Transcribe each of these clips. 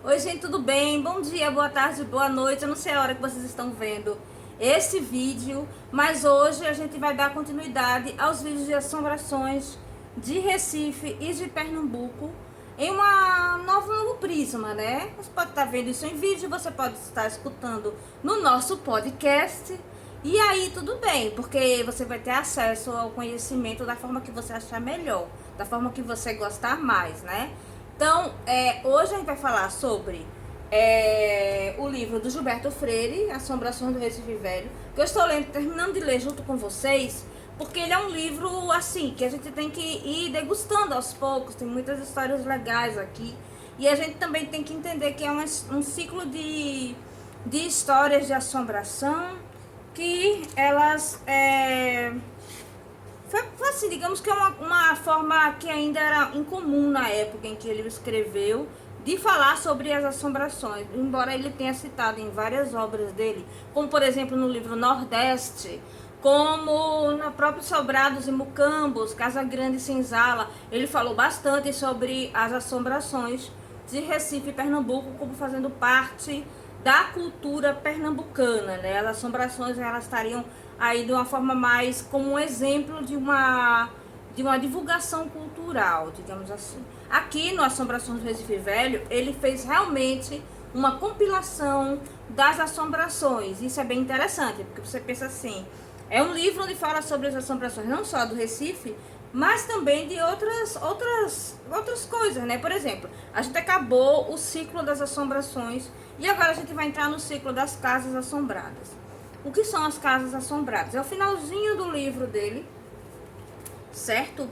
Oi, gente, tudo bem? Bom dia, boa tarde, boa noite. Eu não sei a hora que vocês estão vendo esse vídeo, mas hoje a gente vai dar continuidade aos vídeos de assombrações de Recife e de Pernambuco em uma novo prisma, né? Você pode estar vendo isso em vídeo, você pode estar escutando no nosso podcast. E aí tudo bem, porque você vai ter acesso ao conhecimento da forma que você achar melhor, da forma que você gostar mais, né? Então, hoje a gente vai falar sobre o livro do Gilberto Freire, Assombrações do Recife Velho, que eu estou terminando de ler junto com vocês, porque ele é um livro, assim, que a gente tem que ir degustando aos poucos, tem muitas histórias legais aqui, e a gente também tem que entender que é um ciclo de histórias de assombração, que elas foi assim, digamos que é uma forma que ainda era incomum na época em que ele escreveu, de falar sobre as assombrações, embora ele tenha citado em várias obras dele, como por exemplo no livro Nordeste, como na própria Sobrados e Mucambos, Casa Grande e Senzala, ele falou bastante sobre as assombrações de Recife e Pernambuco como fazendo parte da cultura pernambucana, né? As assombrações elas estariam aí de uma forma mais como um exemplo de uma divulgação cultural, digamos assim. Aqui no Assombrações do Recife Velho, ele fez realmente uma compilação das assombrações. Isso é bem interessante, porque você pensa assim, é um livro onde fala sobre as assombrações não só do Recife, mas também de outras coisas, né? Por exemplo, a gente acabou o ciclo das assombrações e agora a gente vai entrar no ciclo das casas assombradas. O que são as casas assombradas? É o finalzinho do livro dele, certo?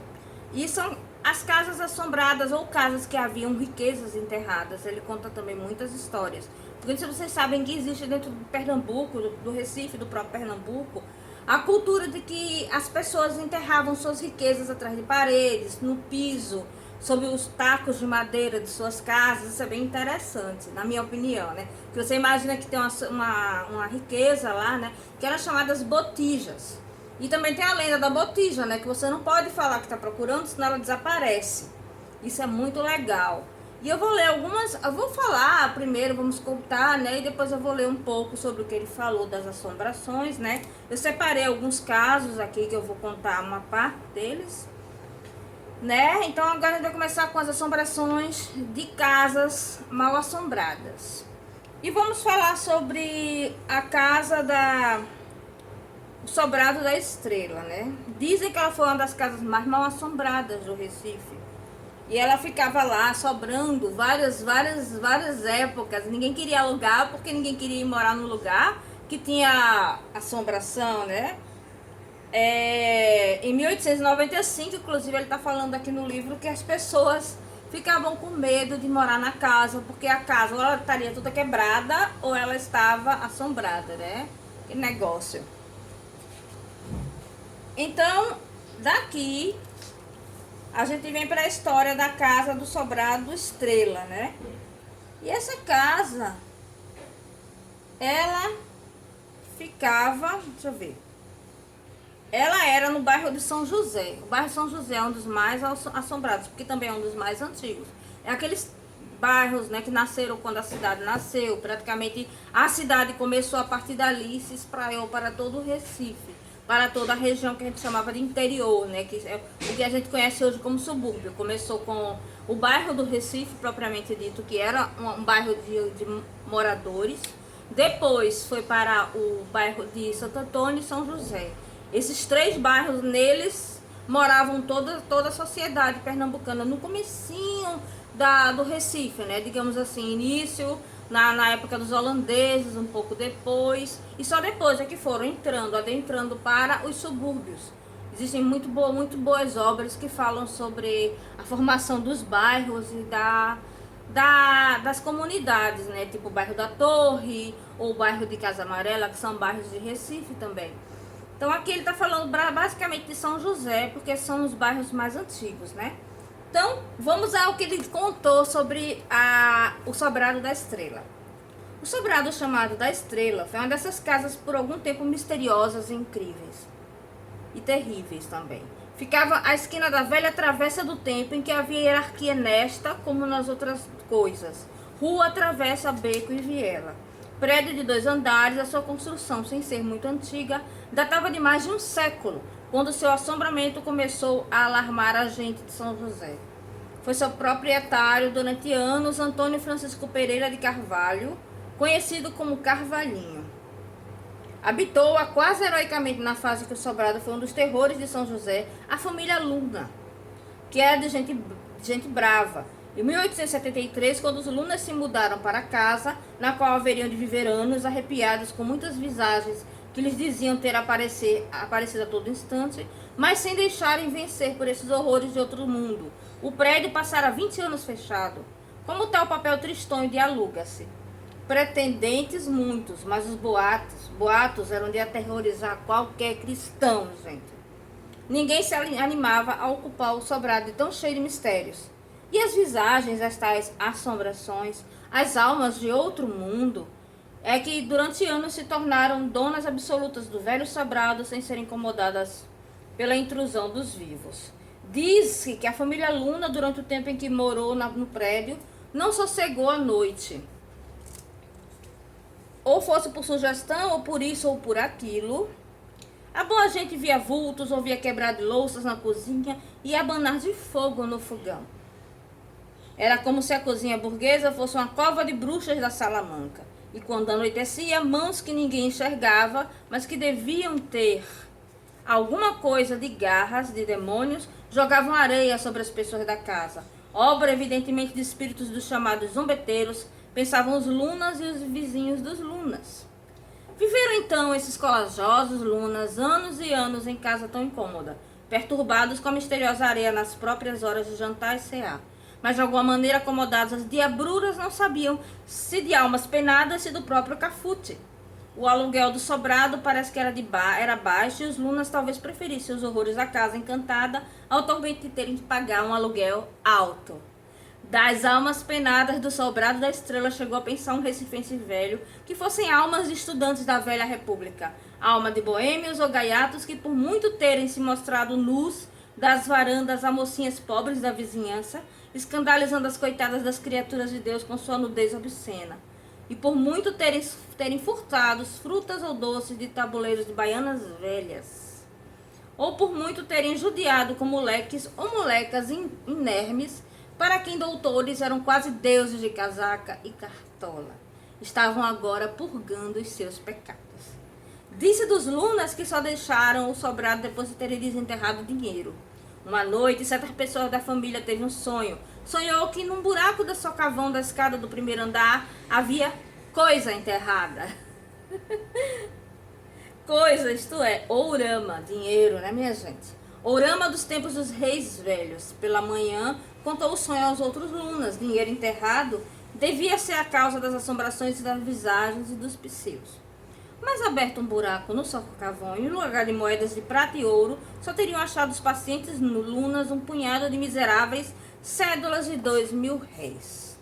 E são as casas assombradas ou casas que haviam riquezas enterradas. Ele conta também muitas histórias. Porque se vocês sabem que existe dentro do Pernambuco, do Recife, do próprio Pernambuco, a cultura de que as pessoas enterravam suas riquezas atrás de paredes, no piso, sob os tacos de madeira de suas casas. Isso é bem interessante, na minha opinião, né? Que você imagina que tem uma riqueza lá, né? Que eram chamadas botijas. E também tem a lenda da botija, né? Que você não pode falar que está procurando, senão ela desaparece. Isso é muito legal. E eu vou ler algumas, eu vou falar primeiro, vamos contar, né? E depois eu vou ler um pouco sobre o que ele falou das assombrações, né? Eu separei alguns casos aqui que eu vou contar uma parte deles, né? Então agora a gente vai começar com as assombrações de casas mal assombradas. E vamos falar sobre a casa o Sobrado da Estrela, né? Dizem que ela foi uma das casas mais mal assombradas do Recife. E ela ficava lá sobrando várias épocas. Ninguém queria alugar porque ninguém queria ir morar no lugar que tinha assombração, né? Em 1895, inclusive, ele está falando aqui no livro que as pessoas ficavam com medo de morar na casa, porque a casa ou ela estaria toda quebrada ou ela estava assombrada, né? Que negócio. Então, daqui a gente vem para a história da casa do Sobrado Estrela, né? E essa casa, ela ficava, deixa eu ver. Ela era no bairro de São José. O bairro de São José é um dos mais assombrados, porque também é um dos mais antigos. É aqueles bairros, né, que nasceram quando a cidade nasceu. Praticamente a cidade começou a partir dali e se espraiou para todo o Recife, para toda a região que a gente chamava de interior, né, que é o que a gente conhece hoje como subúrbio. Começou com o bairro do Recife, propriamente dito, que era um bairro de moradores. Depois foi para o bairro de Santo Antônio e São José. Esses três bairros, neles moravam toda a sociedade pernambucana no comecinho do Recife, né? Digamos assim, início na época dos holandeses, um pouco depois, e só depois é que foram adentrando para os subúrbios. Existem muito boas obras que falam sobre a formação dos bairros e das comunidades, né? Tipo o bairro da Torre ou o bairro de Casa Amarela, que são bairros de Recife também. Então aqui ele está falando basicamente de São José, porque são os bairros mais antigos, né? Então, vamos ao que ele contou sobre o Sobrado da Estrela. O Sobrado chamado da Estrela foi uma dessas casas por algum tempo misteriosas e incríveis. E terríveis também. Ficava à esquina da velha travessa do tempo em que havia hierarquia nesta como nas outras coisas. Rua, travessa, beco e viela. Prédio de 2 andares, a sua construção, sem ser muito antiga, datava de mais de um século, quando seu assombramento começou a alarmar a gente de São José. Foi seu proprietário durante anos, Antônio Francisco Pereira de Carvalho, conhecido como Carvalhinho. Habitou-a quase heroicamente na fase que o sobrado foi um dos terrores de São José, a família Luna, que era de gente brava. Em 1873, quando os Lunas se mudaram para casa, na qual haveriam de viver anos, arrepiados com muitas visagens que lhes diziam ter aparecido a todo instante, mas sem deixarem vencer por esses horrores de outro mundo. O prédio passara 20 anos fechado. Como tal papel tristonho de aluga-se. Pretendentes muitos, mas os boatos eram de aterrorizar qualquer cristão, gente. Ninguém se animava a ocupar o sobrado de tão cheio de mistérios. E as visagens, as tais assombrações, as almas de outro mundo, é que durante anos se tornaram donas absolutas do velho sobrado sem serem incomodadas pela intrusão dos vivos. Diz-se que a família Luna, durante o tempo em que morou no prédio, não sossegou a noite. Ou fosse por sugestão, ou por isso, ou por aquilo. A boa gente via vultos, ouvia quebrar de louças na cozinha e abanar de fogo no fogão. Era como se a cozinha burguesa fosse uma cova de bruxas da Salamanca. E quando anoitecia, mãos que ninguém enxergava, mas que deviam ter alguma coisa de garras, de demônios, jogavam areia sobre as pessoas da casa. Obra evidentemente de espíritos dos chamados zombeteiros, pensavam os Lunas e os vizinhos dos Lunas. Viveram então esses corajosos Lunas anos e anos em casa tão incômoda, perturbados com a misteriosa areia nas próprias horas de jantar e cear. Mas de alguma maneira acomodadas as diabruras não sabiam se de almas penadas, se do próprio cafute. O aluguel do sobrado parece que era baixo e os Lunas talvez preferissem os horrores da casa encantada ao tormento de terem que pagar um aluguel alto. Das almas penadas do sobrado da Estrela chegou a pensar um recifense velho que fossem almas de estudantes da velha república, alma de boêmios ou gaiatos que por muito terem se mostrado nus das varandas a mocinhas pobres da vizinhança, escandalizando as coitadas das criaturas de Deus com sua nudez obscena, e por muito terem furtado frutas ou doces de tabuleiros de baianas velhas, ou por muito terem judiado com moleques ou molecas inermes, para quem doutores eram quase deuses de casaca e cartola. Estavam agora purgando os seus pecados. Disse dos Lunas que só deixaram o sobrado depois de terem desenterrado o dinheiro. Uma noite, certa pessoa da família teve um sonho. Sonhou que num buraco da socavão da escada do primeiro andar havia coisa enterrada. Coisa, isto é, ourama, dinheiro, né, minha gente? Ourama dos tempos dos reis velhos. Pela manhã, contou o sonho aos outros Lunas. Dinheiro enterrado devia ser a causa das assombrações das visagens e dos pseus. Mas aberto um buraco no socavão e no lugar de moedas de prata e ouro, só teriam achado os pacientes Lunas um punhado de miseráveis cédulas de 2.000 réis.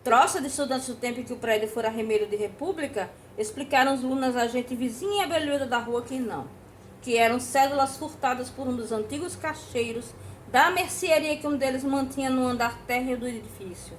Troça de estudantes do tempo em que o prédio fora remeiro de república, explicaram os Lunas à gente vizinha e abelhuda da rua que não, que eram cédulas furtadas por um dos antigos caixeiros da mercearia que um deles mantinha no andar térreo do edifício.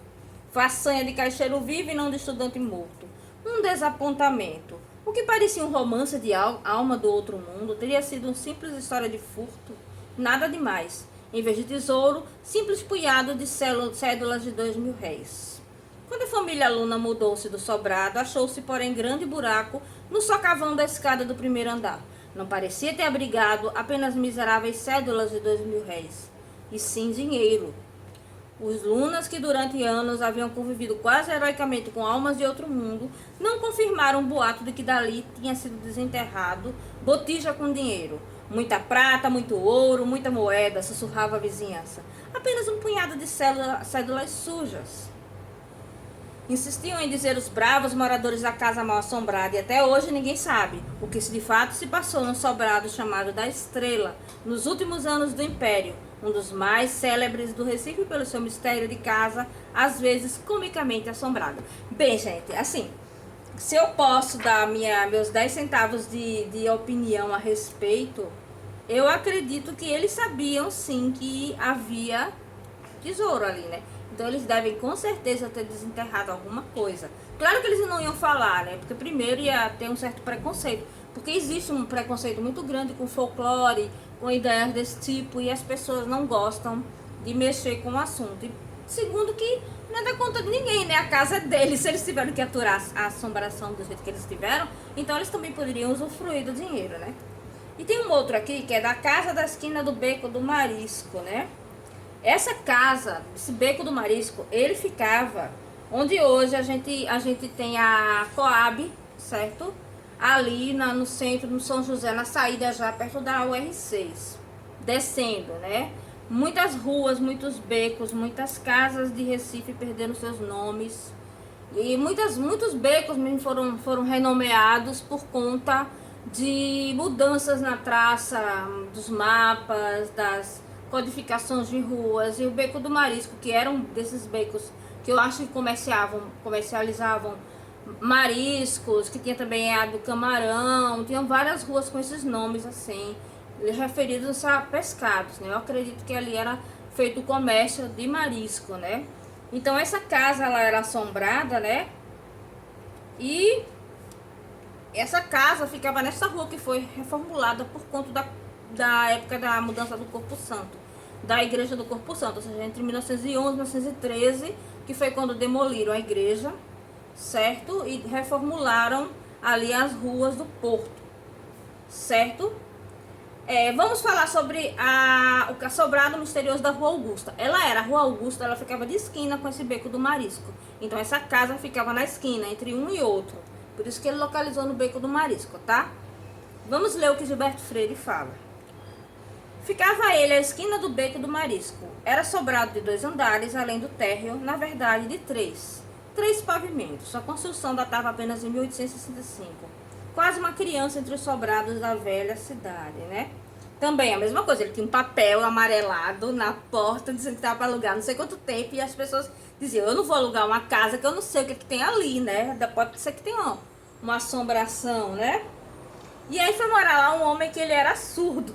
Façanha de caixeiro vivo e não de estudante morto. Um desapontamento. O que parecia um romance de alma do outro mundo teria sido uma simples história de furto, nada demais. Em vez de tesouro, simples punhado de cédulas de 2.000 réis. Quando a família Luna mudou-se do sobrado, achou-se, porém, grande buraco no socavão da escada do primeiro andar. Não parecia ter abrigado apenas miseráveis cédulas de 2.000 réis, e sim dinheiro. Os Lunas, que durante anos haviam convivido quase heroicamente com almas de outro mundo, não confirmaram o boato de que dali tinha sido desenterrado botija com dinheiro. Muita prata, muito ouro, muita moeda, sussurrava a vizinhança. Apenas um punhado de cédulas sujas. Insistiam em dizer os bravos moradores da casa mal assombrada, e até hoje ninguém sabe o que de fato se passou no sobrado chamado da Estrela, nos últimos anos do Império, um dos mais célebres do Recife pelo seu mistério de casa, às vezes comicamente assombrada. Bem, gente, assim, se eu posso dar meus 10 centavos de opinião a respeito, eu acredito que eles sabiam sim que havia tesouro ali, né? Então eles devem com certeza ter desenterrado alguma coisa. Claro que eles não iam falar, né? Porque primeiro ia ter um certo preconceito. Porque existe um preconceito muito grande com folclore, com ideias desse tipo, e as pessoas não gostam de mexer com o assunto. E segundo que não é da conta de ninguém, né? A casa é deles. Se eles tiveram que aturar a assombração do jeito que eles tiveram, então eles também poderiam usufruir do dinheiro, né? E tem um outro aqui que é da casa da esquina do Beco do Marisco, né? Essa casa, esse Beco do Marisco, ele ficava onde hoje a gente tem a Coab, certo? Ali no centro, no São José, na saída já perto da UR6, descendo, né? Muitas ruas, muitos becos, muitas casas de Recife perderam seus nomes. E muitos becos foram renomeados por conta de mudanças na traça, dos mapas, das codificações de ruas. E o Beco do Marisco, que era um desses becos que eu acho que comercializavam mariscos, que tinha também a do Camarão, tinham várias ruas com esses nomes assim, referidos a pescados, né? Eu acredito que ali era feito o comércio de marisco, né? Então essa casa ela era assombrada, né? E essa casa ficava nessa rua que foi reformulada por conta da época da mudança do Corpo Santo, da igreja do Corpo Santo, ou seja, entre 1911 e 1913, que foi quando demoliram a igreja, certo? E reformularam ali as ruas do porto, certo? Vamos falar sobre o assobrado misterioso da Rua Augusta. A Rua Augusta, ela ficava de esquina com esse Beco do Marisco. Então essa casa ficava na esquina, entre um e outro. Por isso que ele localizou no Beco do Marisco, tá? Vamos ler o que Gilberto Freire fala. Ficava ele à esquina do Beco do Marisco. Era sobrado de 2 andares, além do térreo, na verdade de 3. 3 pavimentos. A construção datava apenas em 1865. Quase uma criança entre os sobrados da velha cidade, né? Também a mesma coisa, ele tinha um papel amarelado na porta dizendo que estava para alugar não sei quanto tempo, e as pessoas diziam, eu não vou alugar uma casa que eu não sei o que, que tem ali, né? Pode ser que tenha uma assombração, né? E aí foi morar lá um homem que ele era surdo.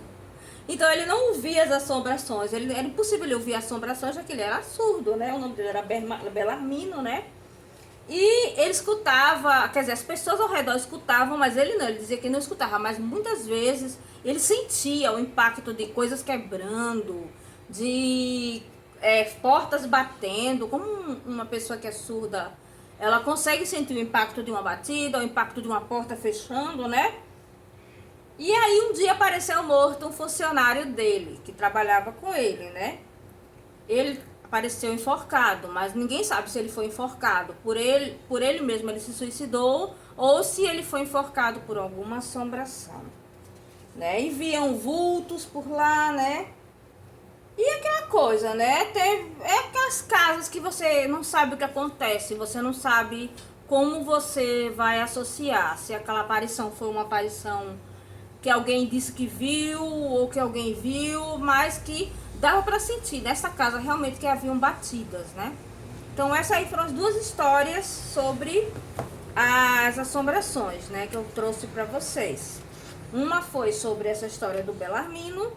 Então ele não ouvia as assombrações, era impossível ele ouvir assombrações, já que ele era surdo, né? O nome dele era Belarmino, né? E ele escutava, quer dizer, as pessoas ao redor escutavam, mas ele não, ele dizia que não escutava, mas muitas vezes ele sentia o impacto de coisas quebrando, de portas batendo, como uma pessoa que é surda, ela consegue sentir o impacto de uma batida, o impacto de uma porta fechando, né? E aí um dia apareceu morto um funcionário dele, que trabalhava com ele, né? Ele apareceu enforcado, mas ninguém sabe se ele foi enforcado por ele mesmo, ele se suicidou, ou se ele foi enforcado por alguma assombração, né? E viam vultos por lá, né? E aquela coisa, né? Aquelas casas que você não sabe o que acontece, você não sabe como você vai associar, se aquela aparição foi uma aparição que alguém disse que viu, ou que alguém viu, mas que dava para sentir nessa casa realmente que haviam batidas, né? Então essas aí foram as 2 histórias sobre as assombrações, né, que eu trouxe para vocês. Uma foi sobre essa história do Belarmino,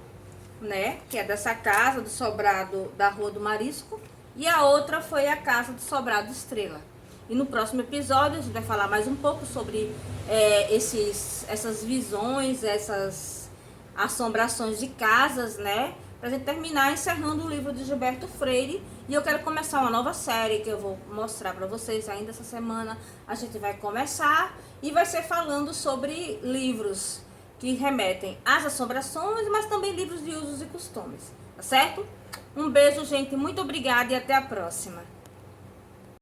né, que é dessa casa do sobrado da Rua do Marisco, e a outra foi a casa do sobrado Estrela. E no próximo episódio a gente vai falar mais um pouco sobre essas visões, essas assombrações de casas, né? Pra gente terminar encerrando o livro de Gilberto Freire. E eu quero começar uma nova série que eu vou mostrar pra vocês ainda essa semana. A gente vai começar e vai ser falando sobre livros que remetem às assombrações, mas também livros de usos e costumes, tá certo? Um beijo, gente, muito obrigada e até a próxima.